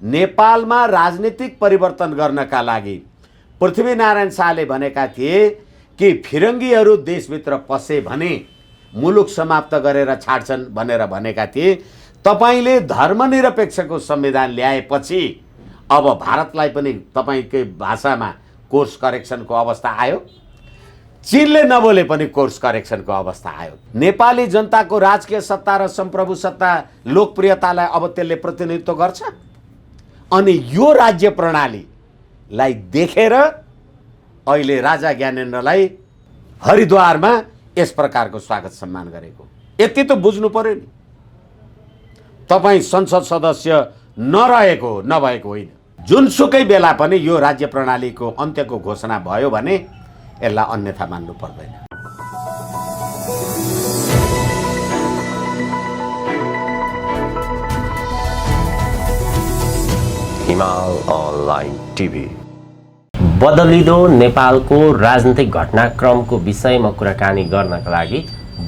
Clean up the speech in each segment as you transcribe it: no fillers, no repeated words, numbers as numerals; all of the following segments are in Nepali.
नेपालमा राजनीतिक परिवर्तन गर्नका लागि पृथ्वीनारायण शाहले भनेका थिए कि फिरङ्गीहरू देशभित्र पसे भने मुलुक समाप्त गरेर छाड्छन् भनेर भनेका थिए। तपाईले धर्मनिरपेक्षको संविधान ल्याएपछि अब भारतलाई पनि तपाईकै भाषामा कोर्स करेक्सनको अवस्था आयो। चीनले नबोले पनि कोर्स करेक्सनको अवस्था आयो। नेपाली जनताको राजकीय सत्ता र सम्प्रभु सत्ता लोकप्रियतालाई अब त्यसले प्रतिनिधित्व गर्छ। अनि यो राज्य प्रणालीलाई देखेर अहिले राजा ज्ञानेन्द्रलाई हरिद्वारमा यस प्रकारको स्वागत सम्मान गरेको यति त बुझ्नु पर्यो नि। तपाई संसद सदस्य नभएको होइन। जुनसुकै बेला पनि यो राज्य प्रणालीको अन्त्यको घोषणा भयो भने यसलाई अन्यथा मान्नु पर्दैन। हिमाल अनलाइन टिभी बदलिदो नेपालको राजनीतिक घटनाक्रमको विषयमा कुराकानी गर्नका लागि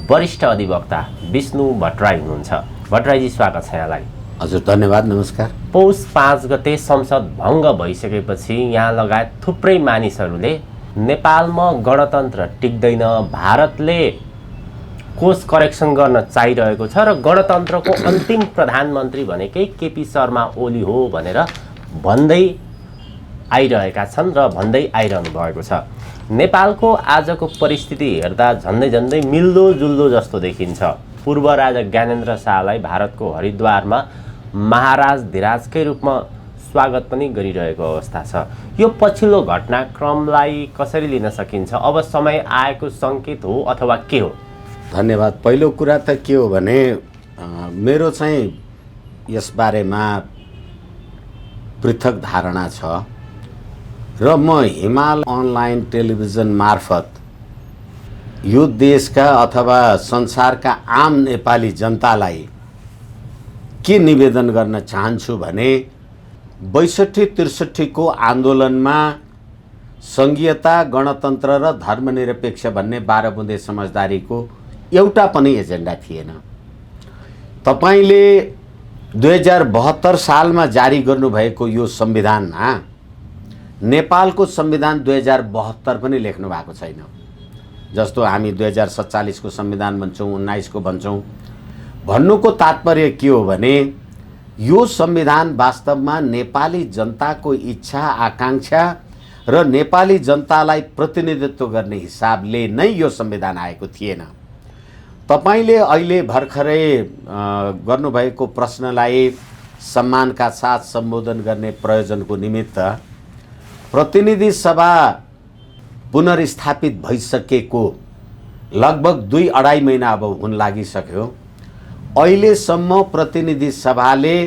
वरिष्ठ अधिवक्ता विष्णु भट्टराई हुनुहुन्छ। भट्टराईजी स्वागत छ यहाँलाई। हजुर धन्यवाद, नमस्कार। पौष 5 गते संसद भङ्ग भइसकेपछि यहाँ लगायत थुप्रै मानिसहरूले नेपालमा गणतन्त्र टिक्दैन, भारतले कोर्स करेक्सन गर्न चाहिरहेको छ र गणतन्त्रको अन्तिम प्रधानमन्त्री भनेकै केपी शर्मा ओली हो भनेर भन्दै आइरहेका छन् र भन्दै आइरहनु भएको छ। नेपालको आजको परिस्थिति हेर्दा झन्डै मिल्दोजुल्दो जस्तो देखिन्छ। पूर्व राजा ज्ञानेन्द्र शाहलाई भारतको हरिद्वारमा महाराज धिराजकै रूपमा स्वागत पनि गरिरहेको अवस्था छ। यो पछिल्लो घटनाक्रमलाई कसरी लिन सकिन्छ? अब समय आएको सङ्केत हो अथवा के हो? धन्यवाद। पहिलो कुरा त के हो भने मेरो चाहिँ यसबारेमा पृथक धारणा छ र म हिमाल अनलाइन टेलिभिजन मार्फत यो देशका अथवा संसारका आम नेपाली जनतालाई के निवेदन गर्न चाहन्छु भने 62-63 को आन्दोलनमा संघीयता, गणतन्त्र र धर्मनिरपेक्ष भन्ने 12 बुँदे समझदारीको एउटा पनि एजेन्डा थिएन। तपाईले 2072 सालमा जारी गर्नुभएको यो संविधानमा नेपालको संविधान 2072 पनि लेख्नु भएको छैन। जस्तो हामी 2047 को संविधान भन्छौँ, 19 को भन्छौँ। भन्नुको तात्पर्य के हो भने यो संविधान वास्तवमा नेपाली जनताको इच्छा, आकांक्षा र नेपाली जनतालाई प्रतिनिधित्व गर्ने हिसाबले नै यो संविधान आएको थिएन। तपाईले अहिले भर्खरै गर्नुभएको प्रश्नलाई सम्मानका साथ सम्बोधन गर्ने प्रयोजनको निमित्त प्रतिनिधि सभा पुनर्स्थापित भइसकेको लगभग 2-2.5 महिना अब हुन लागिसक्यो। अहिलेसम्म प्रतिनिधि सभाले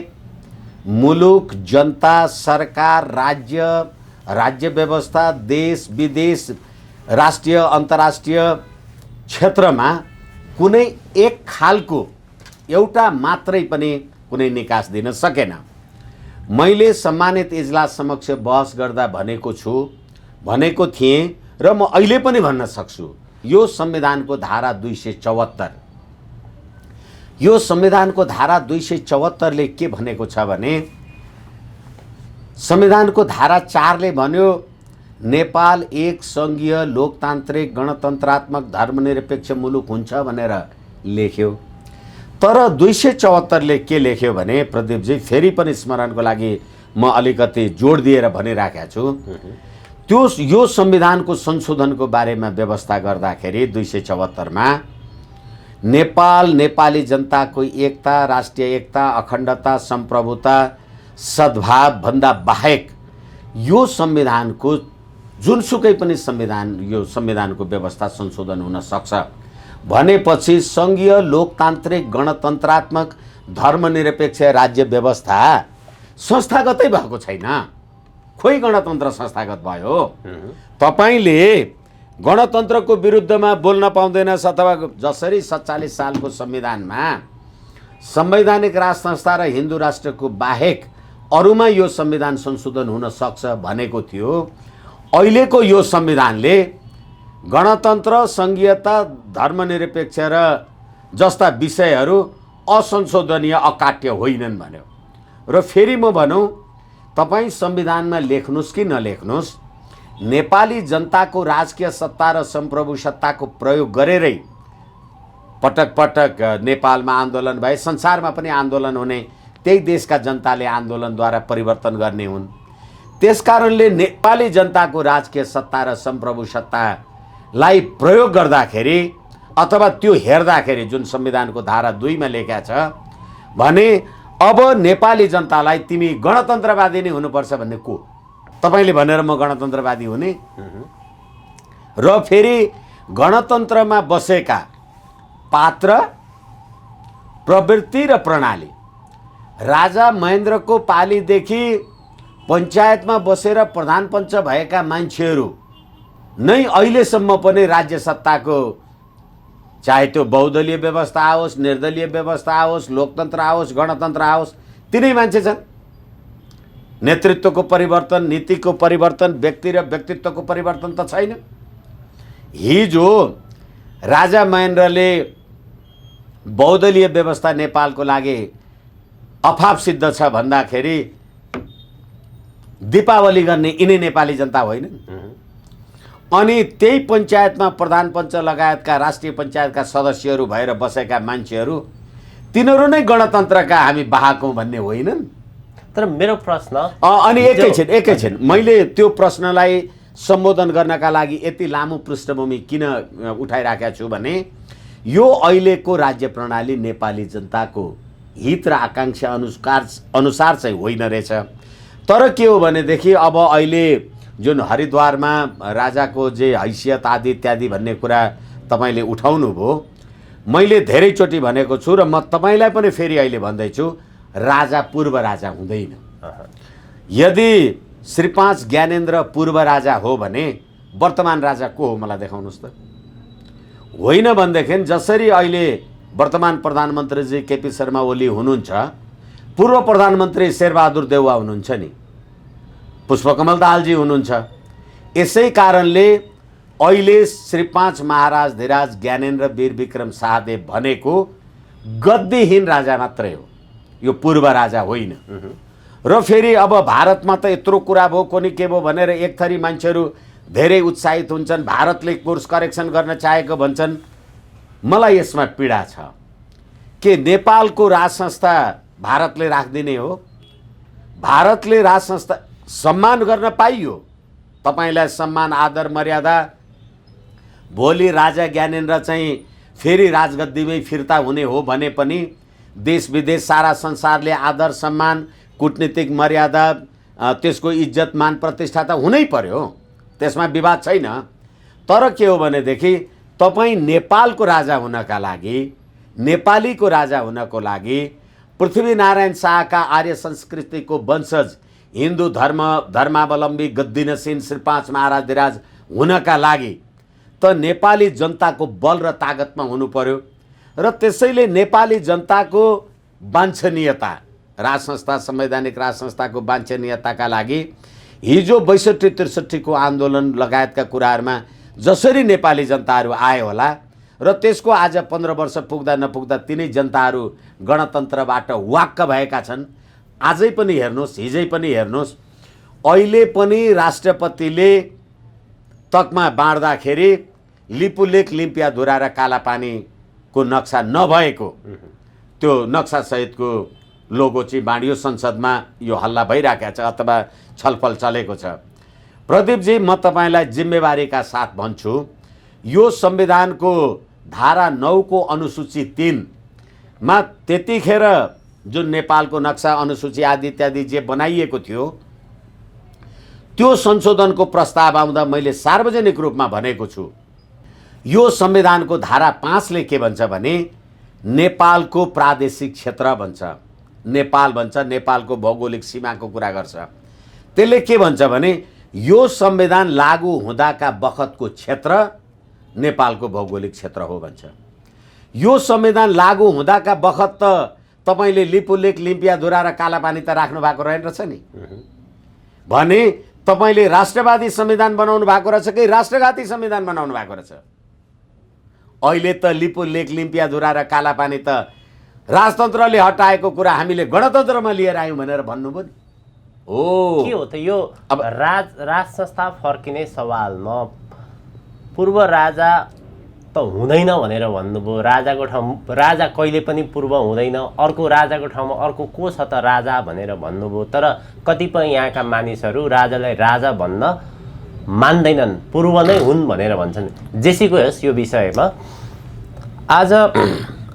मुलुक, जनता, सरकार, राज्य व्यवस्था, देश विदेश, राष्ट्रिय अन्तर्राष्ट्रिय क्षेत्रमा कुनै एक खालको एउटा मात्रै पनि कुनै निकास दिन सकेन। मैले सम्मानित इजलास समक्ष बहस गर्दा भनेको थिएँ र म अहिले पनि भन्न सक्छु, यो संविधानको धारा 274, यो संविधानको धारा 274 ले के भनेको छ भने संविधानको धारा 4 ले भन्यो नेपाल एक संघीय लोकतान्त्रिक गणतन्त्रात्मक धर्मनिरपेक्ष मुलुक हुन्छ भनेर लेख्यो। तर 274 ले के लेख्यो भने प्रदीपजी फेरि पनि स्मरणको लागि म अलिकति जोड दिएर भनिराखेको छु। यो संविधानको संशोधनको बारेमा व्यवस्था गर्दाखेरि 274 मा नेपाल, नेपाली जनताको एकता, राष्ट्रिय एकता, अखण्डता, सम्प्रभुता, सद्भाव भन्दा बाहेक यो संविधानको जुनसुकै पनि यो संविधानको व्यवस्था संशोधन हुन सक्छ भनेपछि संघीय लोकतान्त्रिक गणतन्त्रात्मक धर्मनिरपेक्ष राज्य व्यवस्था संस्थागतै भएको छैन। खोइ गणतन्त्र संस्थागत भयो? तपाईले गणतन्त्रको विरुद्धमा बोल्न पाउँदैनस् अथवा जसरी 47 सालको संविधानमा संवैधानिक राज संस्था र हिन्दू राष्ट्रको बाहेक अरूमा यो संविधान संशोधन हुन सक्छ भनेको थियो। अहिलेको यो संविधानले गणतन्त्र, संघीयता, धर्मनिरपेक्ष र जस्ता विषयहरू असंशोधनीय, अकाट्य होइनन् भन्यो। र फेरि म भनौँ तपाईँ संविधानमा लेख्नुहोस् कि नलेख्नुहोस्, नेपाली जनताको राजकीय सत्ता र संप्रभु सत्ताको प्रयोग गरेरै पटक पटक नेपालमा आन्दोलन भए, संसारमा पनि आन्दोलन हुने, त्यही देशका जनताले आन्दोलनद्वारा परिवर्तन गर्ने हुन्। त्यसकारणले नेपाली जनताको राजकीय सत्ता र संप्रभु सत्तालाई प्रयोग गर्दाखेरि अथवा त्यो हेर्दाखेरि जुन संविधानको धारा 2 मा लेखा छ भने अब नेपाली जनतालाई तिमी गणतन्त्रवादी नै हुनुपर्छ भन्ने को? तपाईँले भनेर म गणतन्त्रवादी हुने? र फेरि गणतन्त्रमा बसेका पात्र, प्रवृत्ति र प्रणाली राजा महेन्द्रको पालीदेखि पञ्चायतमा बसेर प्रधान पञ्च भएका मान्छेहरू नै अहिलेसम्म पनि राज्य सत्ताको, चाहे त्यो बहुदलीय व्यवस्था आओस्, निर्दलीय व्यवस्था आओस्, लोकतन्त्र आओस्, गणतन्त्र आओस्, तिनै मान्छे छन्। नेतृत्वको परिवर्तन, नीतिको परिवर्तन, व्यक्ति र व्यक्तित्वको परिवर्तन त छैन। हिजो राजा महेन्द्रले बहुदलीय व्यवस्था नेपालको लागि अफाप सिद्ध छ भन्दाखेरि दीपावली गर्ने यिनै नेपाली जनता होइन? अनि त्यही पञ्चायतमा प्रधान पञ्च लगायतका राष्ट्रिय पञ्चायतका सदस्यहरू भएर बसेका मान्छेहरू तिनीहरू नै गणतन्त्रका हामी बाहकौँ भन्ने होइनन्। तर मेरो प्रश्न अनि एकैछिन मैले त्यो प्रश्नलाई सम्बोधन गर्नका लागि यति लामो पृष्ठभूमि किन उठाइराखेका छु भने यो अहिलेको राज्य प्रणाली नेपाली जनताको हित र आकांक्षा अनुसार चाहिँ होइन रहेछ। तर के हो भनेदेखि अब अहिले जुन हरिद्वारमा राजाको जे हैसियत आदि इत्यादि भन्ने कुरा तपाईँले उठाउनु भयो, मैले धेरैचोटि भनेको छु र म तपाईँलाई पनि फेरि अहिले भन्दैछु, राजा पूर्व राजा हुँदैन। यदि श्री 5 ज्ञानेन्द्र पूर्व राजा हो भने वर्तमान राजा को हो मलाई देखाउनुहोस् त। होइन भनेदेखि जसरी अहिले वर्तमान प्रधानमन्त्री केपी शर्मा ओली हुनुहुन्छ, पूर्व प्रधानमन्त्री शेरबहादुर देउवा हुनुहुन्छ नि, पुष्पकमल दाहालजी हुनुहुन्छ। यसै कारणले अहिले श्री 5 महाराज धिराज ज्ञानेन्द्र वीर विक्रम शाहदेव भनेको गद्दीहीन राजा मात्रै हो, यो पूर्व राजा होइन। र फेरि अब भारतमा त यत्रो कुरा भयो, कोनी के भयो भनेर एक थरी मान्छेहरू धेरै उत्साहित हुन्छन्, भारतले कोर्स करेक्सन गर्न चाहेको भन्छन्। मलाई यसमा पीडा छ के नेपालको राज संस्था भारतले राख्दिने हो? भारतले राज संस्था सम्मान गर्न पाइयो, तपाईलाई सम्मान आदर मर्यादा, भोलि राजा ज्ञानेन्द्र चाहिँ फेरि राजगद्दीमै फिर्ता हुने हो भने पनि देश विदेश सारा संसारले आदर सम्मान, कूटनीतिक मर्यादा, त्यसको इज्जत मान प्रतिष्ठा त हुनै पर्यो, त्यसमा विवाद छैन। तर के हो भनेदेखि तपाईँ नेपालको राजा हुनका लागि, नेपालीको राजा हुनको लागि, पृथ्वीनारायण शाहका आर्य संस्कृतिको वंशज हिन्दू धर्मावलम्बी गद्दीनसीन श्री 5 महाराज धिराज हुनका लागि त नेपाली जनताको बल र तागतमा हुनु पर्यो। र त्यसैले नेपाली जनताको वाञ्छनीयता, राज संस्था, संवैधानिक राज संस्थाको वाञ्छनीयताका लागि हिजो 62-63 को आन्दोलन लगायतका कुराहरूमा जसरी नेपाली जनताहरू आए होला र त्यसको आज 15 वर्ष पुग्दा नपुग्दा तिनै जनताहरू गणतन्त्रबाट वाक्क भएका छन्। आजै पनि हेर्नुहोस्, हिजै पनि हेर्नुहोस्, अहिले पनि राष्ट्रपतिले तकमा बाँड्दाखेरि लिपुलेक, लिम्पियाधुरा र कालापानीको नक्सा नभएको त्यो नक्सा सहितको लोगो चाहिँ बाँडियो। संसदमा यो हल्ला भइरहेको छ अथवा छलफल चलेको छ। प्रदीपजी, म तपाईँलाई जिम्मेवारीका साथ भन्छु, यो संविधानको धारा 9 को अनुसूची 3 मा त्यतिखेर जुन नेपालको नक्सा, अनुसूची आदि इत्यादि जे बनाइएको थियो, त्यो संशोधनको प्रस्ताव आउँदा मैले सार्वजनिक रूपमा भनेको छु, यो संविधानको धारा 5 ले के भन्छ भने नेपालको प्रादेशिक क्षेत्र भन्छ, नेपाल भन्छ, नेपालको भौगोलिक सीमाको कुरा गर्छ। त्यसले के भन्छ भने यो संविधान लागू हुँदाका बखतको क्षेत्र नेपालको भौगोलिक क्षेत्र हो भन्छ। यो संविधान लागू हुँदाका बखत त तपाईले लिपुलेक, लिम्पियाधुरा र कालापानी त राख्नु भएको रहेन रहेछ नि, भने तपाईले राष्ट्रवादी संविधान बनाउनु भएको रहेछ कि राष्ट्रघाती संविधान बनाउनु भएको रहेछ? अहिले त लिपुलेक, लिम्पियाधुरा र कालापानी त राजतन्त्रले हटाएको कुरा हामीले गणतन्त्रमा लिएर आयौँ भनेर भन्नुभयो नि। हो के हो त यो अब राज संस्था फर्किने सवालमा पूर्व राजा त हुँदैन भनेर भन्नुभयो। राजाको ठाउँ राजा कहिले पनि पूर्व हुँदैन, अर्को राजाको ठाउँमा अर्को को छ त राजा भनेर भन्नुभयो। तर कतिपय यहाँका मानिसहरू राजालाई राजा भन्न मान्दैनन्, पूर्व नै हुन् भनेर भन्छन्। जेसीको होस् यो विषयमा आज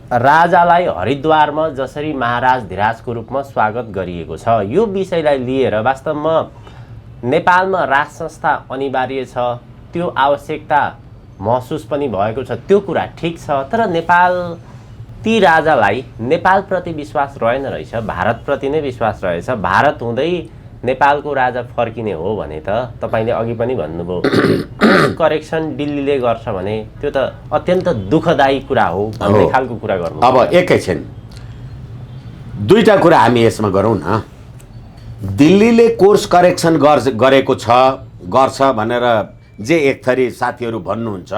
राजालाई हरिद्वारमा जसरी महाराज धिराजको रूपमा स्वागत गरिएको छ, यो विषयलाई लिएर वास्तवमा नेपालमा राज संस्था अनिवार्य छ, त्यो आवश्यकता महसुस पनि भएको छ, त्यो कुरा ठिक छ। तर ती राजालाई नेपालप्रति विश्वास रहेन रहेछ, भारतप्रति नै विश्वास रहेछ। भारत हुँदै नेपालको राजा फर्किने हो भने त तपाईँले अघि पनि भन्नुभयो कोर्स करेक्सन दिल्लीले गर्छ भने त्यो त अत्यन्त दुःखदायी कुरा हो भन्ने खालको कुरा गर्नु। अब एकैछिन दुईटा कुरा हामी यसमा गरौँ न। दिल्लीले कोर्स करेक्सन गर्छ भनेर जे एक थरी साथीहरू भन्नुहुन्छ,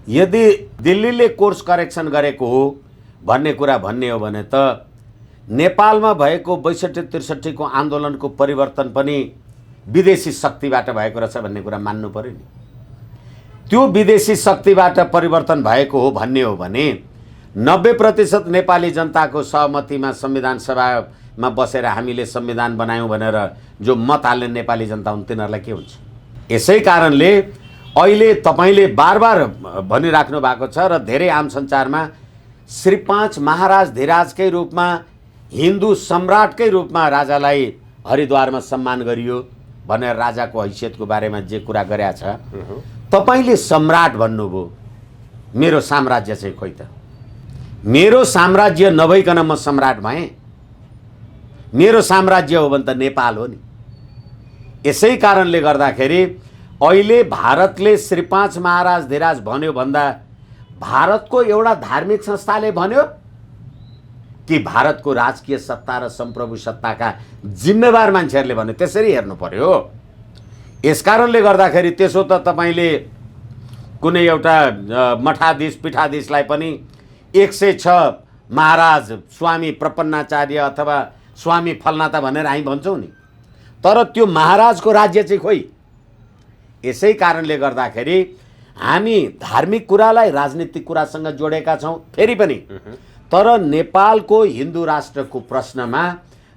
यदि दिल्लीले कोर्स करेक्सन गरेको हो भन्ने कुरा भन्ने हो भने त नेपालमा भएको 62-63 को आन्दोलनको परिवर्तन पनि विदेशी शक्तिबाट भएको रहेछ भन्ने कुरा मान्नु पर्यो नि। त्यो विदेशी शक्तिबाट परिवर्तन भएको हो भन्ने हो भने 90% नेपाली जनताको सहमतिमा संविधान सभामा बसेर हामीले संविधान बनायौँ भनेर जो मत हाल्ने नेपाली जनता हुन् तिनीहरूलाई के हुन्छ? यसै कारणले अहिले तपाईँले बार भनिराख्नु भएको छ र धेरै आम सञ्चारमा श्री 5 महाराज धिराजकै रूपमा हिन्दू सम्राटकै रूपमा राजालाई हरिद्वारमा सम्मान गरियो भनेर राजाको हैसियतको बारेमा जे कुरा गरेका छ, तपाईँले सम्राट भन्नुभयो। मेरो साम्राज्य चाहिँ खोइ त? मेरो साम्राज्य नभइकन म सम्राट भएँ? मेरो साम्राज्य हो भने त नेपाल हो नि। यसै कारणले गर्दाखेरि अहिले भारतले श्री 5 महाराज धिराज भन्यो भन्दा भारतको एउटा धार्मिक संस्थाले भन्यो कि भारतको राजकीय सत्ता र सम्प्रभु सत्ताका जिम्मेवार मान्छेहरूले भन्यो? त्यसरी हेर्नु पर्यो। यसकारणले गर्दाखेरि त्यसो त तपाईँले कुनै एउटा मठाधीश पीठाधीशलाई पनि 106 महाराज स्वामी प्रपन्नाचार्य अथवा स्वामी फलनाता भनेर हामी भन्छौँ नि, तर त्यो महाराजको राज्य चाहिँ खोइ? यसै कारणले गर्दाखेरि हामी धार्मिक कुरालाई राजनीतिक कुरासँग जोडेका छौँ फेरि पनि। तर नेपालको हिन्दू राष्ट्रको प्रश्नमा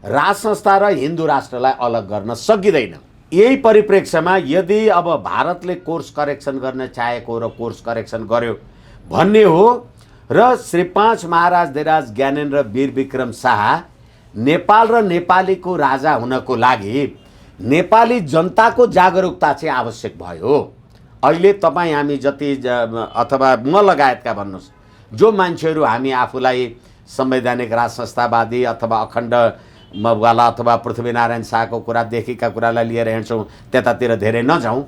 राज संस्था र हिन्दू राष्ट्रलाई अलग गर्न सकिँदैन। यही परिप्रेक्ष्यमा यदि अब भारतले कोर्स करेक्सन गर्न चाहेको र कोर्स करेक्सन गर्यो भन्ने हो र श्री 5 महाराज धिराज ज्ञानेन्द्र वीर विक्रम शाह नेपाल र नेपालीको राजा हुनको लागि नेपाली जनताको जागरुकता चाहिँ आवश्यक भयो। अहिले तपाईँ हामी जति अथवा म लगायतका भन्नुहोस् जो मान्छेहरू हामी आफूलाई संवैधानिक राज संस्थावादी अथवा अखण्ड वाला अथवा पृथ्वीनारायण शाहको कुरादेखिका कुरालाई लिएर हिँड्छौँ, त्यतातिर धेरै नजाउँ।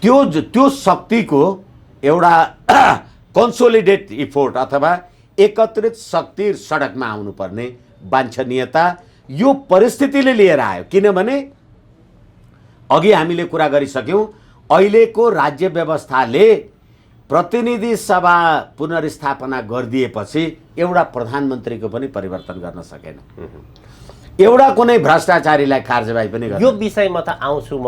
त्यो शक्तिको एउटा कन्सोलिडेट इफोर्ट अथवा एकत्रित शक्ति सडकमा आउनुपर्ने वाञ्छनीयता यो परिस्थितिले लिएर आयो। किनभने अघि हामीले कुरा गरिसक्यौँ, अहिलेको राज्य व्यवस्थाले प्रतिनिधि सभा पुनर्स्थापना गरिदिएपछि एउटा प्रधानमन्त्रीको पनि परिवर्तन गर्न सकेन, एउटा कुनै भ्रष्टाचारीलाई कारबाही पनि गर्न। यो विषयमा त आउँछु म।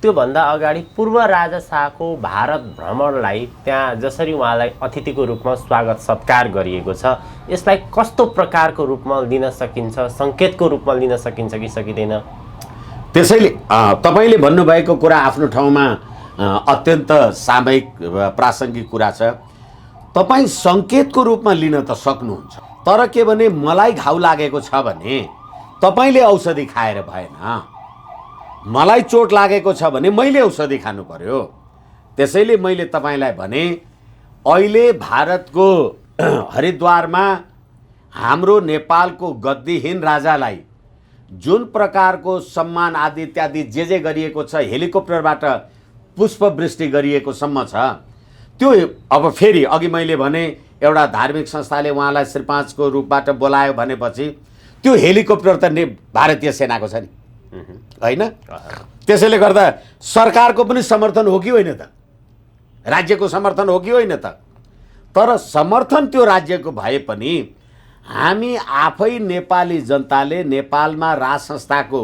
त्योभन्दा अगाडि पूर्व राजा शाहको भारत भ्रमणलाई त्यहाँ जसरी उहाँलाई अतिथिको रूपमा स्वागत सत्कार गरिएको छ, यसलाई कस्तो प्रकारको रूपमा लिन सकिन्छ? सङ्केतको रूपमा लिन सकिन्छ कि सकिँदैन? त्यसैले तपाईँले भन्नुभएको कुरा आफ्नो ठाउँमा अत्यन्त सामयिक प्रासङ्गिक कुरा छ। तपाईँ सङ्केतको रूपमा लिन त सक्नुहुन्छ, तर के भने मलाई घाउ लागेको छ भने तपाईँले औषधि खाएर भएन, मलाई चोट लागेको छ भने मैले औषधि खानु पर्यो। त्यसैले मैले तपाईँलाई भने अहिले भारतको हरिद्वारमा हाम्रो नेपालको गद्दीहीन राजालाई जुन प्रकारको सम्मान आदि इत्यादि जे गरिएको छ, हेलिकप्टरबाट पुष्पवृष्टि गरिएको सम्म छ, त्यो अब फेरि अघि मैले भने एउटा धार्मिक संस्थाले उहाँलाई श्री 5 को रूपबाट बोलायो भनेपछि त्यो हेलिकप्टर त भारतीय सेनाको छ नि, होइन? त्यसैले गर्दा सरकारको पनि समर्थन हो कि होइन त? राज्यको समर्थन हो कि होइन त? तर समर्थन त्यो राज्यको भए पनि हामी आफै नेपाली जनताले नेपालमा राज संस्थाको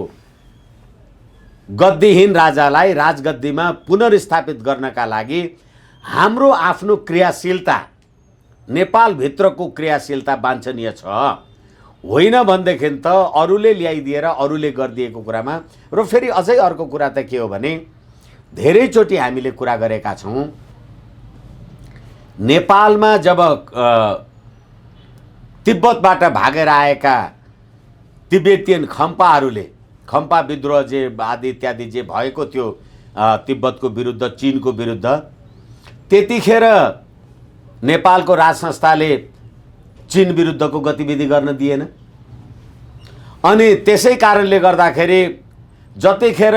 गद्दीहीन राजालाई राजगद्दीमा पुनर्स्थापित गर्नका लागि हाम्रो आफ्नो क्रियाशीलता, नेपालभित्रको क्रियाशीलता वाञ्छनीय छ। होइन भनेदेखि त अरूले ल्याइदिएर अरूले गरिदिएको कुरामा। र फेरि अझै अर्को कुरा त के हो भने, धेरैचोटि हामीले कुरा गरेका छौँ, नेपालमा जब तिब्बतबाट भागेर आएका तिब्बतियन खम्पा विद्रोह जे आदि इत्यादि जे भएको थियो तिब्बतको विरुद्ध, चीनको विरुद्ध, त्यतिखेर नेपालको राज संस्थाले चीन विरुद्धको गतिविधि गर्न दिएन। अनि त्यसै कारणले गर्दाखेरि जतिखेर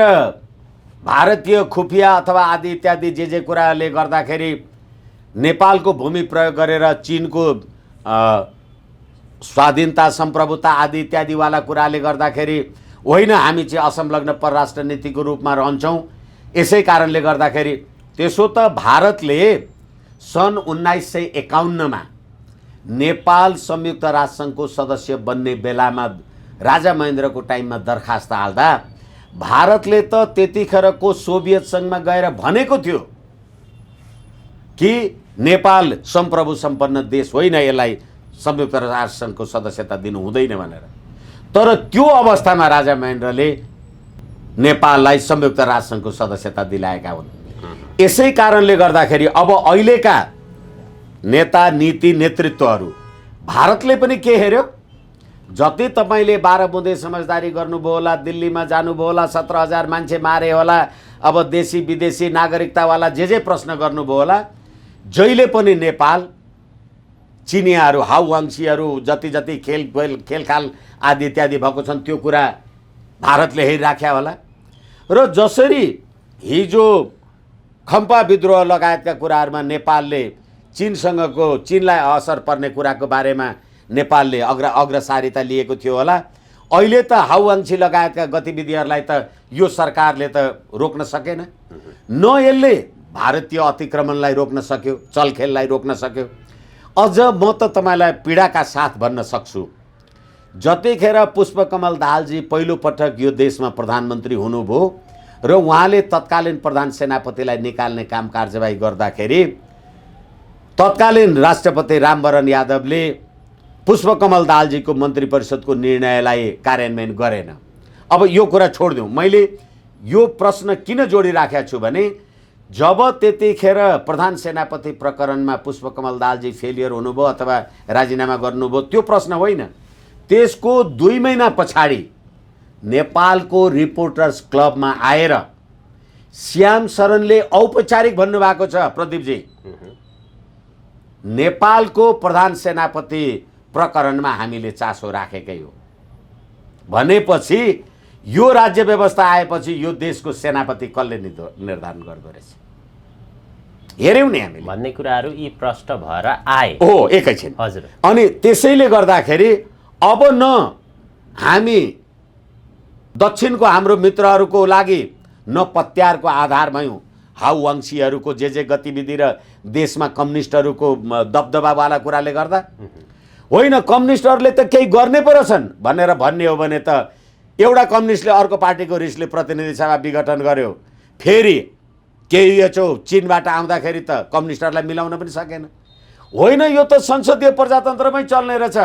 भारतीय खुफिया अथवा आदि इत्यादि जे कुराले गर्दाखेरि नेपालको भूमि प्रयोग गरेर चीनको स्वाधीनता, सम्प्रभुता आदि इत्यादिवाला कुराले गर्दाखेरि होइन हामी चाहिँ असंलग्न परराष्ट्र नीतिको रूपमा रहन्छौँ, यसै कारणले गर्दाखेरि त्यसो त भारतले सन् 1951 नेपाल संयुक्त राष्ट्रसङ्घको सदस्य बन्ने बेलामा राजा महेन्द्रको टाइममा दरखास्त हाल्दा भारतले त त्यतिखेरको सोभियत सङ्घमा गएर भनेको थियो कि नेपाल सम्प्रभु सम्पन्न देश होइन, यसलाई संयुक्त राष्ट्रसङ्घको सदस्यता दिनु हुँदैन भनेर। तर त्यो अवस्थामा राजा महेन्द्रले नेपाललाई संयुक्त राष्ट्रसङ्घको सदस्यता दिलाएका हुन्। यसै कारणले गर्दाखेरि अब अहिलेका नेता, नीति, नेतृत्वहरू भारतले पनि के हेर्यो, जति तपाईँले 12 बुँदे समझदारी गर्नुभयो होला, दिल्लीमा जानुभयो होला, 17,000 मान्छे मारे होला, अब देशी विदेशी नागरिकतावाला जे प्रश्न गर्नुभयो होला, जहिले पनि नेपाल चिनियाहरू, हाउवाङ्सीहरू जति खेलखाल आदि इत्यादि भएको छन् त्यो कुरा भारतले हेरिराख्या होला। र जसरी हिजो खम्पा विद्रोह लगायतका कुराहरूमा नेपालले चीनलाई असर पर्ने कुराको बारेमा नेपालले अग्रसारिता लिएको थियो होला, अहिले त हाउवाङ्सी लगायतका गतिविधिहरूलाई त यो सरकारले त रोक्न सकेन। न यसले भारतीय अतिक्रमणलाई रोक्न सक्यो, चलखेललाई रोक्न सक्यो। अझ म त तपाईँलाई पीडाका साथ भन्न सक्छु, जतिखेर पुष्पकमल दाहालजी पहिलोपटक यो देशमा प्रधानमन्त्री हुनुभयो र उहाँले तत्कालीन प्रधान सेनापतिलाई निकाल्ने काम कारबाही गर्दाखेरि तत्कालीन राष्ट्रपति रामवरण यादवले पुष्पकमल दाहालजीको मन्त्री परिषदको निर्णयलाई कार्यान्वयन गरेन। अब यो कुरा छोडिदिउँ, मैले यो प्रश्न किन जोडिराखेको छु भने जब त्यतिखेर प्रधान सेनापति प्रकरणमा पुष्पकमल दाहालजी फेलियर हुनुभयो अथवा राजीनामा गर्नुभयो, त्यो प्रश्न होइन। त्यसको 2 महिना पछाडि नेपालको रिपोर्टर्स क्लबमा आएर श्याम शरणले औपचारिक भन्नुभएको छ, प्रदीपजी, नेपालको प्रधान सेनापति प्रकरणमा हामीले चासो राखेकै हो भनेपछि यो राज्य व्यवस्था आएपछि यो देशको सेनापति कसले निर्धारण गर्दो रहेछ, हेर्यौँ नि हामीले भन्ने कुराहरू यी प्रश्न भएर आए हो एकैछिन। हजुर। अनि त्यसैले गर्दाखेरि अब न हामी दक्षिणको हाम्रो मित्रहरूको लागि न पत्यारको आधारमा हाउवाङ्सीहरूको जे गतिविधि र देशमा कम्युनिस्टहरूको दबदबावाला कुराले गर्दा होइन, कम्युनिस्टहरूले त केही गर्ने पो रहेछन् भनेर भन्ने हो भने त एउटा कम्युनिस्टले अर्को पार्टीको रिसले प्रतिनिधि सभा विघटन गर्यो, फेरि केयुएचओ चीनबाट आउँदाखेरि त कम्युनिस्टहरूलाई मिलाउन पनि सकेन। होइन, यो त संसदीय प्रजातन्त्रमै चल्ने रहेछ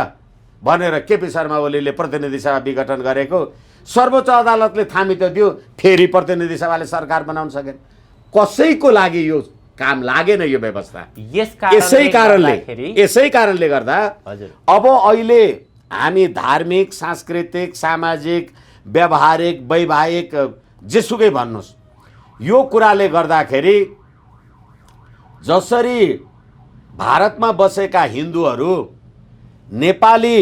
भनेर केपी शर्मा ओलीले प्रतिनिधि सभा विघटन गरेको सर्वोच्च अदालतले थामी त दियो, फेरि प्रतिनिधि सभाले सरकार बनाउन सकेन। कसैको लागि यो काम लागेन यो व्यवस्था। यसै कारणले गर्दा अब अहिले हामी धार्मिक, सांस्कृतिक, सामाजिक, व्यावहारिक, वैवाहिक जेसुकै भन्नुहोस्, यो कुराले गर्दाखेरि जसरी भारतमा बसेका हिन्दूहरू नेपाली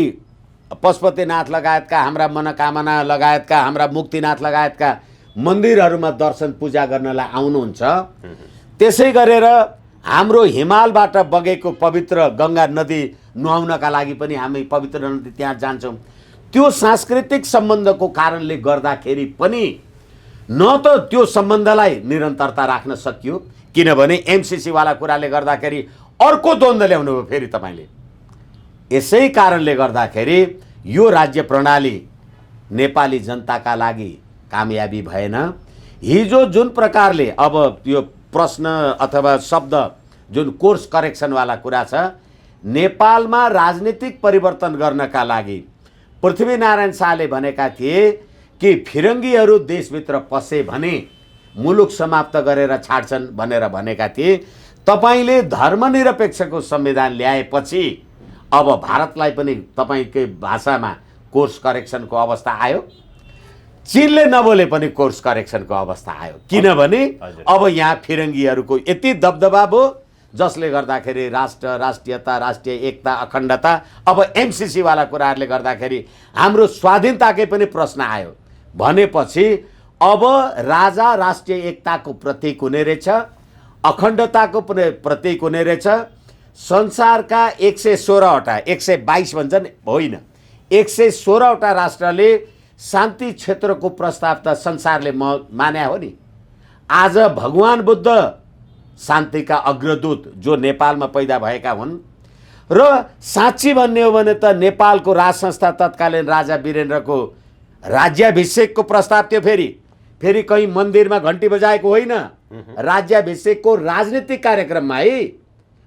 पशुपतिनाथ लगायतका, हाम्रा मनोकामना लगायतका, हाम्रा मुक्तिनाथ लगायतका मन्दिरहरूमा दर्शन पूजा गर्नलाई आउनुहुन्छ, त्यसै गरेर हाम्रो हिमालबाट बगेको पवित्र गङ्गा नदी नुहाउनका लागि पनि हामी पवित्र नदी त्यहाँ जान्छौँ। त्यो सांस्कृतिक सम्बन्धको कारणले गर्दाखेरि पनि न त त्यो सम्बन्धलाई निरन्तरता राख्न सकियो, किनभने एमसिसीवाला कुराले गर्दाखेरि अर्को द्वन्द्व ल्याउनु भयो फेरि तपाईँले। यसै कारणले गर्दाखेरि यो राज्य प्रणाली नेपाली जनताका लागि कामयाबी भएन। हिजो जुन प्रकारले अब यो प्रश्न अथवा शब्द जुन कोर्स करेक्सनवाला कुरा छ, नेपालमा राजनीतिक परिवर्तन गर्नका लागि पृथ्वीनारायण शाहले भनेका थिए कि फिरङ्गीहरू देशभित्र पसे भने मुलुक समाप्त गरेर छाड्छन् भनेर भनेका थिए। तपाईँले धर्मनिरपेक्षको संविधान ल्याएपछि अब भारतलाई पनि तपाईँकै भाषामा कोर्स करेक्सनको अवस्था आयो। चीनले नबोले पनि कोर्स करेक्सनको अवस्था आयो, किनभने अब यहाँ फिरङ्गीहरूको यति दबदबा भयो जसले गर्दाखेरि राष्ट्र, राष्ट्रियता, राष्ट्रिय एकता, अखण्डता, अब एमसिसी वाला कुराहरूले गर्दाखेरि हाम्रो स्वाधीनताकै पनि प्रश्न आयो भनेपछि अब राजा राष्ट्रिय एकताको प्रतीक हुने रहेछ, अखण्डताको पनि प्रतीक हुने रहेछ। संसारका 116वटा 122 भन्छन् होइन 116वटा राष्ट्रले शान्ति क्षेत्रको प्रस्ताव त संसारले मान्या हो नि। आज भगवान बुद्ध शान्तिका अग्रदूत जो नेपालमा पैदा भएका हुन् र साँच्ची भन्ने हो भने त नेपालको राज संस्था तत्कालीन राजा वीरेन्द्रको राज्याभिषेकको प्रस्ताव थियो। फेरि कहीँ मन्दिरमा घन्टी बजाएको होइन, राज्याभिषेकको राजनीतिक कार्यक्रममा है।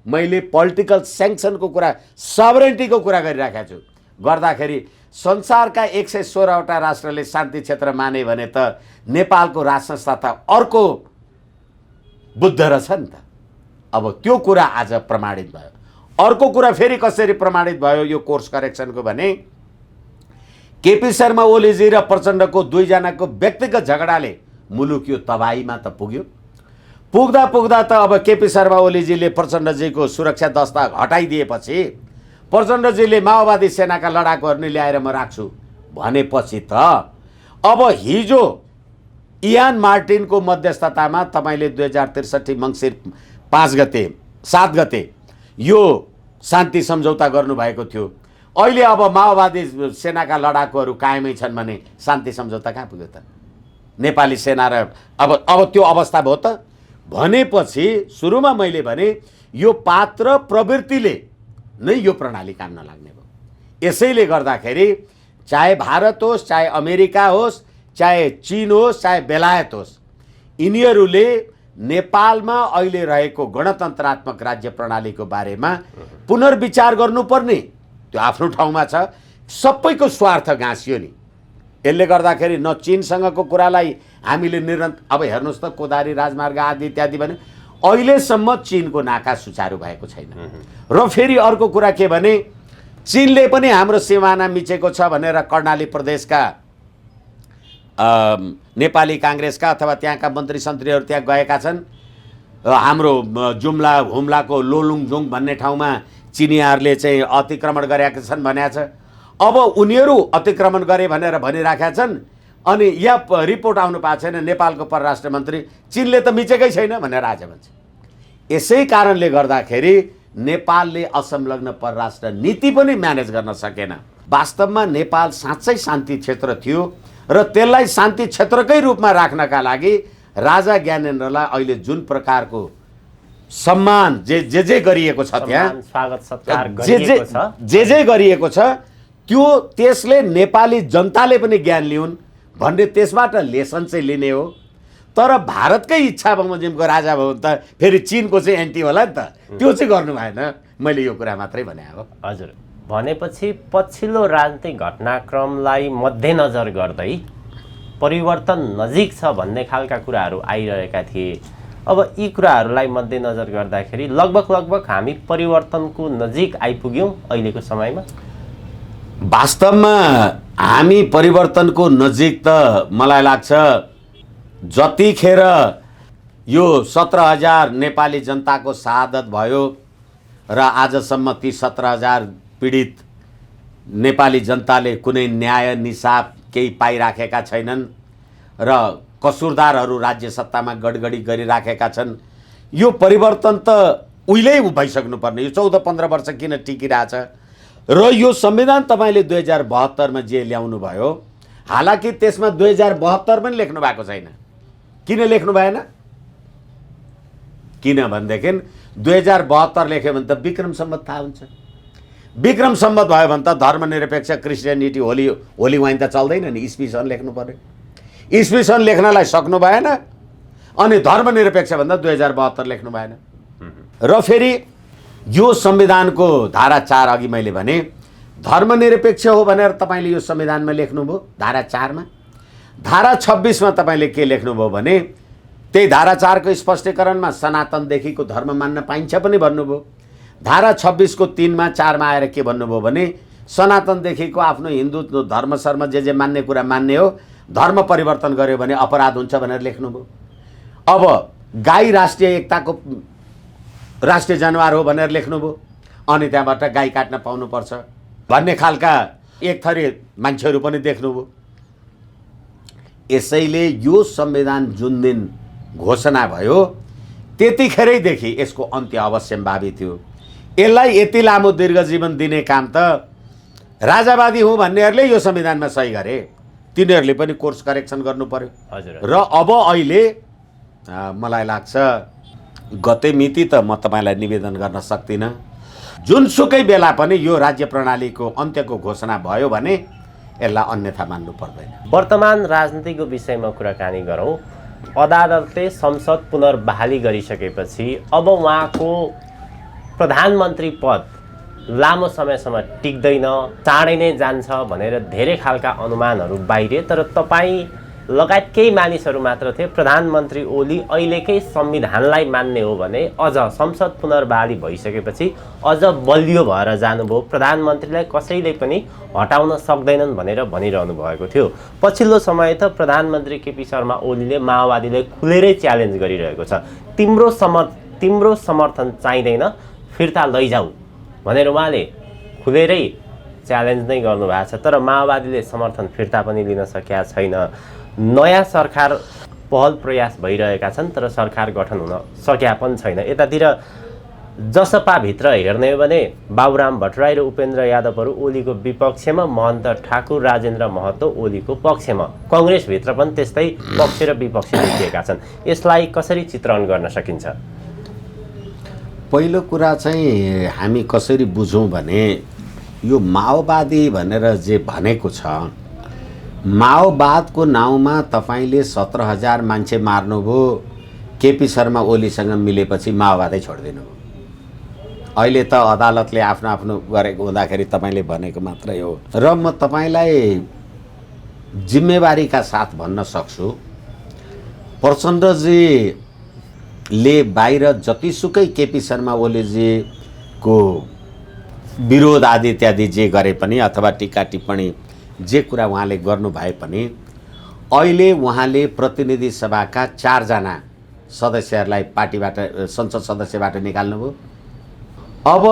मैले पोलिटिकल स्याङ्सनको कुरा, सबरेन्टीको कुरा गरिराखेको छु। गर्दाखेरि संसारका 116वटा राष्ट्रले शान्ति क्षेत्र माने भने त नेपालको राज संस्था त अर्को बुद्ध रहेछ नि त। अब त्यो कुरा आज प्रमाणित भयो। अर्को कुरा फेरि कसरी प्रमाणित भयो यो कोर्स करेक्सनको भने केपी शर्मा ओलीजी र प्रचण्डको दुईजनाको व्यक्तिगत झगडाले मुलुक यो तबाहीमा त पुग्यो। पुग्दा त अब केपी शर्मा ओलीजीले प्रचण्डजीको सुरक्षा दस्ता हटाइदिएपछि प्रचण्डजीले माओवादी सेनाका लडाकुहरू ल्याएर म राख्छु भनेपछि त अब हिजो इयान मार्टिनको मध्यस्थतामा तपाईँले 2063 मङ्सिर 7 गते यो शान्ति सम्झौता गर्नुभएको थियो। अहिले अब माओवादी सेनाका लडाकुहरू कायमै छन् भने शान्ति सम्झौता कहाँ पुग्यो त? नेपाली सेना र अब त्यो अवस्था भयो त भनेपछि सुरुमा मैले भने यो पात्र प्रवृत्तिले नै यो प्रणाली काम नलाग्ने भयो। यसैले गर्दाखेरि चाहे भारत होस्, चाहे अमेरिका होस्, चाहे चीन होस्, चाहे बेलायत होस्, यिनीहरूले नेपालमा अहिले रहेको गणतन्त्रात्मक राज्य प्रणालीको बारेमा पुनर्विचार गर्नुपर्ने त्यो आफ्नो ठाउँमा छ। सबैको स्वार्थ गाँसियो नि। यसले गर्दाखेरि न चीनसँगको कुरालाई हामीले अब हेर्नुहोस् त कोदारी राजमार्ग आदि इत्यादि भने अहिलेसम्म चीनको नाका सुचारू भएको छैन। र फेरि अर्को कुरा के भने चीनले पनि हाम्रो सिमाना मिचेको छ भनेर कर्णाली प्रदेशका नेपाली काङ्ग्रेसका अथवा त्यहाँका मन्त्री सन्त्रीहरू त्यहाँ गएका छन्। हाम्रो जुम्ला हुम्लाको लोलुङजुङ भन्ने ठाउँमा चिनियाहरूले चाहिँ अतिक्रमण गरेका छन् भनेको छ। अब उनीहरू अतिक्रमण गरे भनेर भनिराखेका छन् अनि यहाँ रिपोर्ट आउनु पाएको छैन नेपालको परराष्ट्र मन्त्री चीनले त मिचेकै छैन भनेर आज भन्छ। यसै कारणले गर्दाखेरि नेपालले असंलग्न परराष्ट्र नीति पनि म्यानेज गर्न सकेन। वास्तवमा नेपाल साँच्चै शान्ति क्षेत्र थियो र त्यसलाई शान्ति क्षेत्रकै रूपमा राख्नका लागि राजा ज्ञानेन्द्रलाई अहिले जुन प्रकारको सम्मान जे गरिएको छ त्यहाँ स्वागत सत्कार गरिएको छ, जे गरिएको छ त्यो त्यसले नेपाली जनताले पनि ज्ञान लिउन् भन्ने त्यसबाट लेसन चाहिँ लिने हो। तर भारतकै इच्छा बमोजिमको राजा भयो त फेरि चीनको चाहिँ एन्टी होला नि त, त्यो चाहिँ गर्नु भएन। मैले यो कुरा मात्रै भने हो। हजुर, भनेपछि पछिल्लो राजनीतिक घटनाक्रमलाई मध्यनजर गर्दै परिवर्तन नजिक छ भन्ने खालका कुराहरू आइरहेका थिए। अब यी कुराहरूलाई मध्यनजर गर्दाखेरि लगभग हामी परिवर्तनको नजिक आइपुग्यौँ अहिलेको समयमा। वास्तवमा हामी परिवर्तनको नजिक त मलाई लाग्छ जतिखेर यो 17,000 नेपाली जनताको शहादत भयो र आजसम्म ती 17,000 पीडित नेपाली जनताले कुनै न्याय निसाफ केही पाइराखेका छैनन् र कसुरदारहरू राज्य सत्तामा गडगडी गरिराखेका छन्। यो परिवर्तन त उहिल्यै भइसक्नुपर्ने। यो 14-15 वर्ष किन टिकिरहेछ र यो संविधान तपाईँले 2072 मा जे ल्याउनु भयो, हालाकि त्यसमा 2072 पनि लेख्नु भएको छैन। किन लेख्नु भएन? किनभनेदेखि 2072 लेख्यो भने त विक्रम सम्वत थाहा हुन्छ। विक्रम सम्वत भयो भने त धर्मनिरपेक्ष क्रिस्चियनिटी होली वाइन त चल्दैन नि, इस्वी सन लेख्नु पर्यो। ईस्वी सन् लेख्नलाई सक्नु भएन, अनि धर्मनिरपेक्ष भन्दा 2072 लेख्नु भएन। र फेरि यो संविधानको धारा 4 अघि मैले भने धर्मनिरपेक्ष हो भनेर तपाईँले यो संविधानमा लेख्नुभयो धारा 4 मा। धारा 26 मा तपाईँले के लेख्नुभयो भने त्यही धारा 4 को स्पष्टीकरणमा सनातनदेखिको धर्म मान्न पाइन्छ पनि भन्नुभयो। धारा 26 को 3 मा 4 मा आएर के भन्नुभयो भने सनातनदेखिको आफ्नो हिन्दू धर्म शर्म जे मान्ने कुरा मान्ने हो, धर्म परिवर्तन गर्यो भने अपराध हुन्छ भनेर लेख्नुभयो। अब गाई राष्ट्रिय एकताको राष्ट्रिय जनावर हो भनेर लेख्नुभयो, अनि त्यहाँबाट गाई काट्न पाउनुपर्छ भन्ने खालका एक थरी मान्छेहरू पनि देख्नुभयो। यसैले यो संविधान जुन दिन घोषणा भयो त्यतिखेरैदेखि यसको अन्त्य अवश्यम्भावी थियो। यसलाई यति लामो दीर्घ जीवन दिने काम त राजावादी हुँ भन्नेहरूले यो संविधानमा सही गरे, तिनीहरूले पनि कोर्स करेक्सन गर्नु पर्यो। हजुर। र अब अहिले मलाई लाग्छ गते मिति त म तपाईँलाई निवेदन गर्न सक्दिनँ, जुनसुकै बेला पनि यो राज्य प्रणालीको अन्त्यको घोषणा भयो भने यसलाई अन्यथा मान्नु पर्दैन। वर्तमान राजनीतिको विषयमा कुराकानी गरौँ। अदालतले संसद पुनर्बहाली गरिसकेपछि अब उहाँको प्रधानमन्त्री पद लामो समयसम्म टिक्दैन, चाँडै नै जान्छ भनेर धेरै खालका अनुमानहरू बाहिरिए। तर तपाईँ लगायत केही मानिसहरू मात्र थिए प्रधानमन्त्री ओली अहिलेकै संविधानलाई मान्ने हो भने अझ संसद पुनर्बहाली भइसकेपछि अझ बलियो भएर जानुभयो, प्रधानमन्त्रीलाई कसैले पनि हटाउन सक्दैनन् भनेर भनिरहनु भएको थियो। पछिल्लो समय त प्रधानमन्त्री केपी शर्मा ओलीले माओवादीलाई खुलेरै च्यालेन्ज गरिरहेको छ, तिम्रो समर्थन चाहिँदैन, फिर्ता लैजाऊ भनेर उहाँले खुलेरै च्यालेन्ज नै गर्नुभएको छ। तर माओवादीले समर्थन फिर्ता पनि लिन सकेका छैन। नयाँ सरकार पहल प्रयास भइरहेका छन् तर सरकार गठन हुन सकेका पनि छैन। यतातिर जसपाभित्र हेर्ने हो भने बाबुराम भट्टराई र उपेन्द्र यादवहरू ओलीको विपक्षमा, महन्त ठाकुर राजेन्द्र महतो ओलीको पक्षमा, कङ्ग्रेसभित्र पनि त्यस्तै पक्ष र विपक्ष देखिएका छन्। यसलाई कसरी चित्रण गर्न सकिन्छ? पहिलो कुरा चाहिँ हामी कसरी बुझौँ भने यो माओवादी भनेर जे भनेको छ, माओवादको नाउँमा तपाईँले 17,000 मान्छे मार्नुभयो, केपी शर्मा ओलीसँग मिलेपछि माओवादै छोडिदिनु भयो। अहिले त अदालतले आफ्नो आफ्नो गरेको हुँदाखेरि तपाईँले भनेको मात्रै हो। र म तपाईँलाई जिम्मेवारीका साथ भन्न सक्छु, प्रचण्डजीले बाहिर जतिसुकै केपी शर्मा ओलीजीको विरोध आदि इत्यादि जे गरे पनि अथवा टीका टिप्पणी जे कुरा उहाँले गर्नु भए पनि अहिले उहाँले प्रतिनिधि सभाका 4 जना सदस्यहरूलाई पार्टीबाट संसद सदस्यबाट निकाल्नुभयो। अब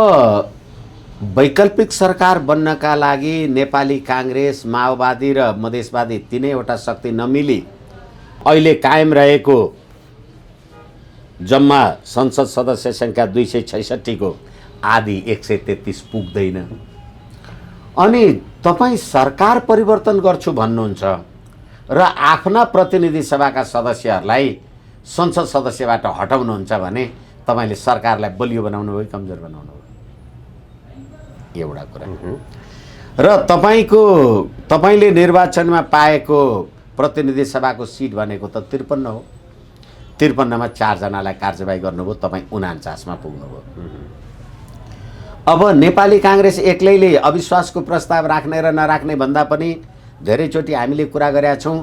वैकल्पिक सरकार बन्नका लागि नेपाली काङ्ग्रेस, माओवादी र मधेसवादी तीनैवटा शक्ति नमिली अहिले कायम रहेको जम्मा संसद सदस्य सङ्ख्या 266 को आदि 133 पुग्दैन। अनि तपाईँ सरकार परिवर्तन गर्छु भन्नुहुन्छ र आफ्ना प्रतिनिधि सभाका सदस्यहरूलाई संसद सदस्यबाट हटाउनुहुन्छ भने तपाईँले सरकारलाई बलियो बनाउनु हो कि कमजोर बनाउनु हो? एउटा कुरा। र तपाईँले निर्वाचनमा पाएको प्रतिनिधि सभाको सिट भनेको त 53 हो। 53 मा 4 जनालाई कार्यवाही गर्नुभयो, तपाईँ 49 मा पुग्नुभयो। अब नेपाली काङ्ग्रेस एक्लैले अविश्वासको प्रस्ताव राख्ने र नराख्ने भन्दा पनि धेरैचोटि हामीले कुरा गरेका छौँ,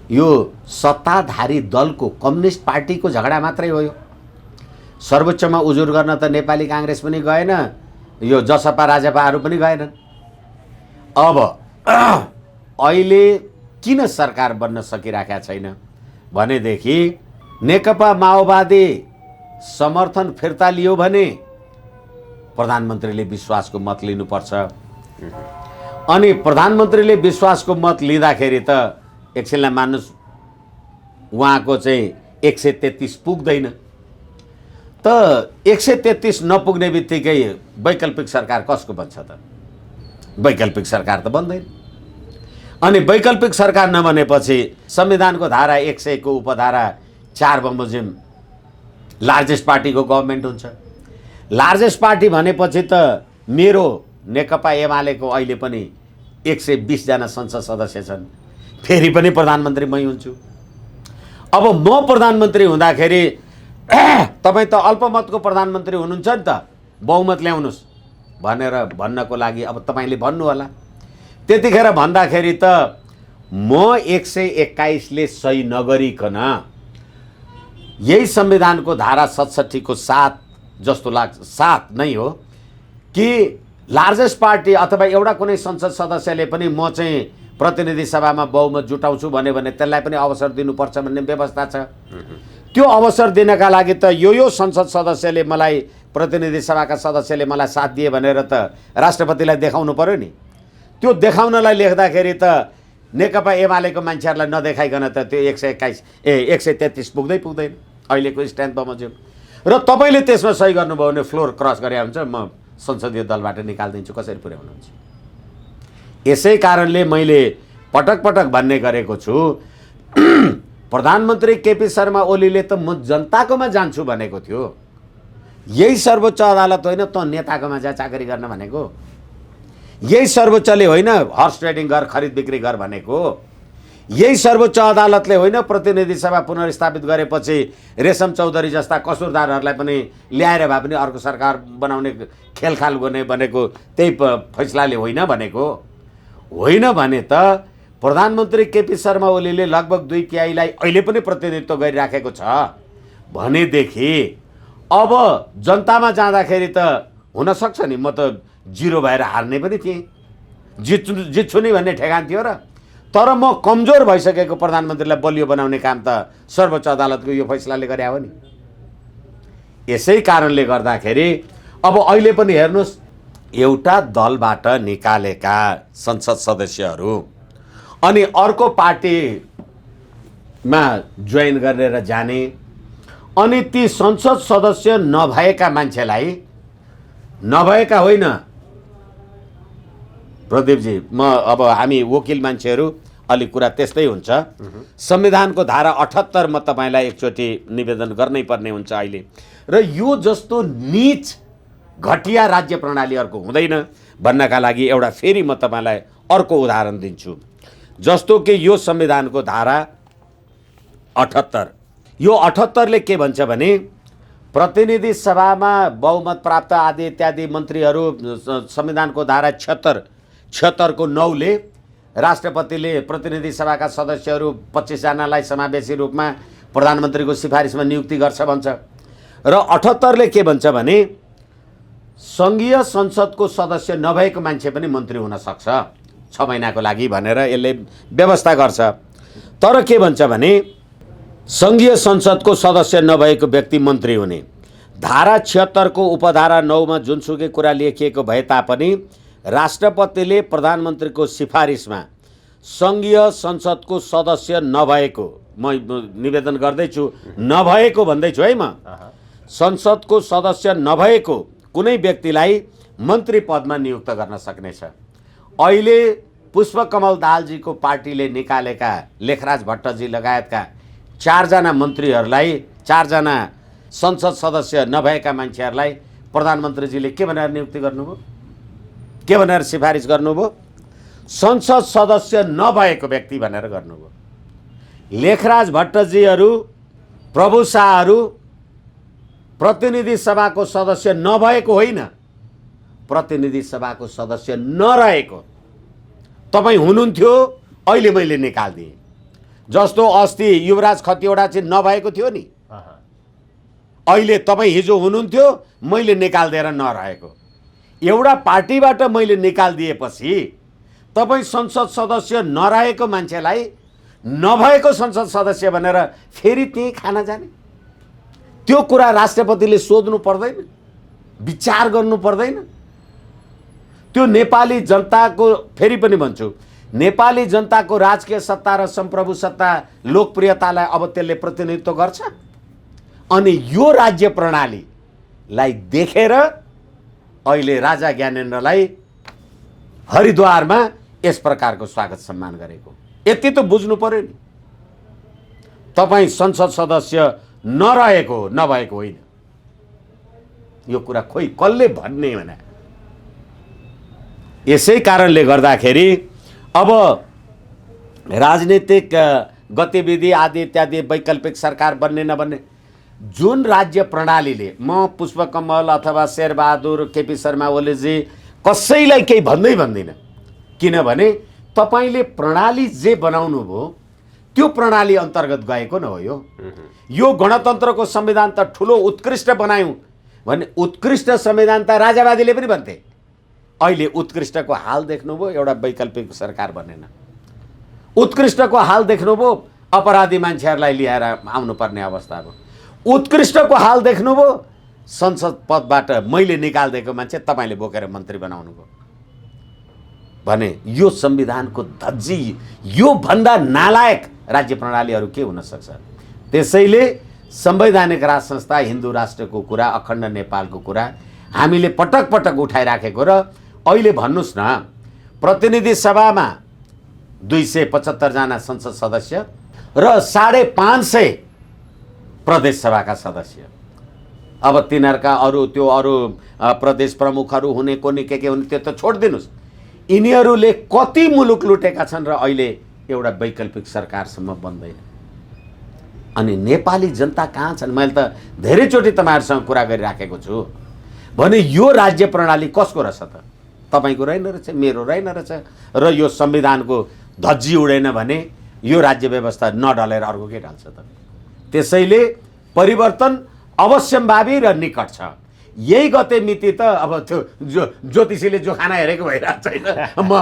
यो सत्ताधारी दलको कम्युनिस्ट पार्टीको झगडा मात्रै हो। यो सर्वोच्चमा उजुर गर्न त नेपाली काङ्ग्रेस पनि गएन, यो जसपा राजपाहरू पनि गएनन्। अब अहिले किन सरकार बन्न सकिरहेका छैन भनेदेखि नेकपा माओवादी समर्थन फिर्ता लियो भने प्रधानमन्त्रीले विश्वासको मत लिनुपर्छ। अनि प्रधानमन्त्रीले विश्वासको मत लिँदाखेरि त एकछिनलाई मान्नुहोस् उहाँको चाहिँ 133 पुग्दैन। त 133 नपुग्ने बित्तिकै वैकल्पिक सरकार कसको बन्छ त? वैकल्पिक सरकार त बन्दैन। अनि वैकल्पिक सरकार नबनेपछि संविधानको धारा 100 को उपधारा 4 बमोजिम लार्जेस्ट पार्टीको गभर्मेन्ट हुन्छ। लार्जेस्ट पार्टी भनेपछि त मेरो नेकपा एमालेको अहिले पनि 120 जना संसद सदस्य छन्, फेरि पनि प्रधानमन्त्री मै हुन्छु। अब म प्रधानमन्त्री हुँदाखेरि तपाईँ त अल्पमतको प्रधानमन्त्री हुनुहुन्छ नि त, बहुमत ल्याउनुहोस् भनेर भन्नको लागि अब तपाईँले भन्नु होला। त्यतिखेर भन्दाखेरि त म 121 ले सही नगरिकन यही संविधानको धारा 67 को 7 जस्तो लाग्छ, 7 नै हो कि लार्जेस्ट पार्टी अथवा एउटा कुनै संसद सदस्यले पनि म चाहिँ प्रतिनिधि सभामा बहुमत जुटाउँछु भने त्यसलाई पनि अवसर दिनुपर्छ भन्ने व्यवस्था छ। त्यो अवसर दिनका लागि त यो संसद सदस्यले मलाई, प्रतिनिधि सभाका सदस्यले मलाई साथ दिए भनेर त राष्ट्रपतिलाई देखाउनु पर्यो नि। त्यो देखाउनलाई लेख्दाखेरि त नेकपा एमालेको मान्छेहरूलाई नदेखाइकन त त्यो 133 पुग्दैन अहिलेको स्ट्यान्ड बमोजिम। र तपाईँले त्यसमा सही गर्नुभयो भने फ्लोर क्रस गरे हुन्छ, म संसदीय दलबाट निकालिदिन्छु, कसरी पुर्याउनुहुन्छ। यसै कारणले मैले पटक पटक भन्ने गरेको छु, प्रधानमन्त्री केपी शर्मा ओलीले त म जनताकोमा जान्छु भनेको थियो। यही सर्वोच्च अदालत होइन त नेताकोमा जा चाकरी गर्न भनेको, यही सर्वोच्चले होइन हर्स ट्रेडिङ गर, खरिद बिक्री गर भनेको, यही सर्वोच्च अदालतले होइन प्रतिनिधि सभा पुनर्स्थापित गरेपछि रेशम चौधरी जस्ता कसुरदारहरूलाई पनि ल्याएर भए पनि अर्को सरकार बनाउने खेलखाल गर्ने भनेको त्यही फैसलाले होइन भनेको। होइन भने त प्रधानमन्त्री केपी शर्मा ओलीले लगभग 2/3 अहिले पनि प्रतिनिधित्व गरिराखेको छ भनेदेखि अब जनतामा जाँदाखेरि त हुनसक्छ नि म त 0 भएर हार्ने पनि थिएँ, जित्छु नि भन्ने ठेगान थियो र। तर म कमजोर भइसकेको प्रधानमन्त्रीलाई बलियो बनाउने काम त सर्वोच्च अदालतको यो फैसलाले गरे हो नि। यसै कारणले गर्दाखेरि अब अहिले पनि हेर्नुहोस्, एउटा दलबाट निकालेका संसद सदस्यहरू अनि अर्को पार्टीमा जोइन गरेर जाने, अनि ती संसद सदस्य नभएका मान्छेलाई, नभएका होइन प्रदीपजी, म अब हामी वकिल मान्छेहरू अलि कुरा त्यस्तै हुन्छ। संविधानको धारा 78 म तपाईँलाई एकचोटि निवेदन गर्नै पर्ने हुन्छ अहिले। र यो जस्तो नीच घटिया राज्य प्रणाली अर्को हुँदैन भन्नका लागि एउटा फेरि म तपाईँलाई अर्को उदाहरण दिन्छु। जस्तो कि यो संविधानको धारा 78, यो 78 ले के भन्छ भने प्रतिनिधि सभामा बहुमत प्राप्त आदि इत्यादि मन्त्रीहरू संविधानको धारा 76 को 9 ले राष्ट्रपतिले प्रतिनिधि सभाका सदस्यहरू 25 जनालाई समावेशी रूपमा प्रधानमन्त्रीको सिफारिसमा नियुक्ति गर्छ भन्छ। र 78 ले के भन्छ भने सङ्घीय संसदको सदस्य नभएको मान्छे पनि मन्त्री हुन सक्छ 6 महिनाको लागि भनेर यसले व्यवस्था गर्छ। तर के भन्छ भने सङ्घीय संसदको सदस्य नभएको व्यक्ति मन्त्री हुने, धारा 76 को उपधारा 9 मा जुनसुकै कुरा लेखिएको भए तापनि राष्ट्रपतिले प्रधानमन्त्रीको सिफारिसमा सङ्घीय संसदको सदस्य नभएको, म निवेदन गर्दैछु नभएको भन्दैछु है, म संसदको सदस्य नभएको कुनै व्यक्तिलाई मन्त्री पदमा नियुक्त गर्न सक्नेछ। अहिले पुष्पकमल दाहालजीको पार्टीले निकालेका लेखराज भट्टजी लगायतका 4 जना मन्त्रीहरूलाई, 4 जना संसद सदस्य नभएका मान्छेहरूलाई प्रधानमन्त्रीजीले के भनेर नियुक्ति गर्नुभयो, के भनेर सिफारिस गर्नुभयो? संसद सदस्य नभएको व्यक्ति भनेर गर्नुभयो। लेखराज भट्टजीहरू, प्रभु शाहहरू प्रतिनिधि सभाको सदस्य नभएको होइन, प्रतिनिधि सभाको सदस्य नरहेको तपाईँ हुनुहुन्थ्यो, अहिले मैले निकालिदिएँ। जस्तो अस्ति युवराज खतिवडा चाहिँ नभएको थियो नि, अहिले तपाईँ हिजो हुनुहुन्थ्यो, मैले निकालिदिएर नरहेको। एउटा पार्टीबाट मैले निकालिदिएपछि तपाईँ संसद सदस्य नरहेको मान्छेलाई नभएको संसद सदस्य भनेर फेरि त्यही खान जाने? त्यो कुरा राष्ट्रपतिले सोध्नु पर्दैन, विचार गर्नु पर्दैन? त्यो नेपाली जनताको, फेरि पनि भन्छु, नेपाली जनताको राजकीय सत्ता र सम्प्रभु सत्ता लोकप्रियतालाई अब त्यसले प्रतिनिधित्व गर्छ। अनि यो राज्य प्रणालीलाई देखेर अहिले राजा ज्ञानेन्द्रलाई हरिद्वारमा यस प्रकारको स्वागत सम्मान गरेको, यति त बुझ्नु पर्यो नि। तपाईँ संसद सदस्य नभएको होइन, यो कुरा खोइ कसले भन्ने भने। यसै कारणले गर्दाखेरि अब राजनीतिक गतिविधि आदि इत्यादि वैकल्पिक सरकार बन्ने नबन्ने जुन राज्य प्रणालीले म पुष्पकमल अथवा शेरबहादुर केपी शर्मा ओलीजी कसैलाई केही भन्दिनँ, किनभने तपाईँले प्रणाली जे बनाउनु भयो त्यो प्रणाली अन्तर्गत गएको न हो। यो गणतन्त्रको संविधान त ठुलो उत्कृष्ट बनायौँ भने उत्कृष्ट संविधान त राजावादीले पनि भन्थे। अहिले उत्कृष्टको हाल देख्नुभयो, एउटा वैकल्पिक सरकार बनेन। उत्कृष्टको हाल देख्नुभयो, अपराधी मान्छेहरूलाई लिएर आउनुपर्ने अवस्था भयो। उत्कृष्टको हाल देख्नुभयो, संसद पदबाट मैले निकालिदिएको मान्छे तपाईँले बोकेर मन्त्री बनाउनु भयो भने यो संविधानको धज्जी, यो भन्दा नालायक राज्य प्रणालीहरू के हुन सक्छ। त्यसैले संवैधानिक राज संस्था, हिन्दू राष्ट्रको कुरा, अखण्ड नेपालको कुरा हामीले पटक पटक उठाइराखेको र अहिले भन्नुस् न, प्रतिनिधि सभामा 275 जना संसद सदस्य र 550 प्रदेश सभाका सदस्य। अब तिनीहरूका अरू प्रदेश प्रमुखहरू हुने कोनी के हुने त्यो त छोडिदिनुस्। यिनीहरूले कति मुलुक लुटेका छन् र अहिले एउटा वैकल्पिक सरकारसम्म बन्दैन। अनि नेपाली जनता कहाँ छन्? मैले त धेरैचोटि तपाईँहरूसँग कुरा गरिराखेको छु भने यो राज्य प्रणाली कसको रहेछ त? तपाईँको रहेन रहेछ, मेरो रहेन रहेछ र यो संविधानको धज्जी उडेन भने यो राज्य व्यवस्था नडलेर अर्को के ढल्छ त? त्यसैले परिवर्तन अवश्यम्भावी र निकट छ। यही गते मिति त अब त्यो ज्योतिषीले जो खाना हेरेको भइरहेको छैन,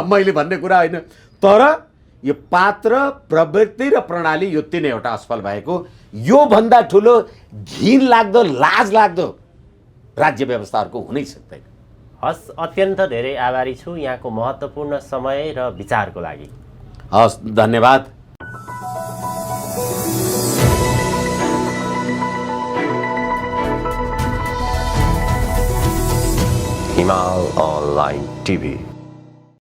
मैले भन्ने कुरा होइन। तर यो पात्र, प्रवृत्ति र प्रणाली यो तीनैवटा असफल भएको, यो भन्दा ठुलो घिन लाग्दो, लाज लाग्दो राज्य व्यवस्थाहरूको हुनै सक्दैन। हस्, अत्यन्त धेरै आभारी छु यहाँको महत्त्वपूर्ण समय र विचारको लागि। हस्, धन्यवाद। हिमाल अनलाइन टिभी।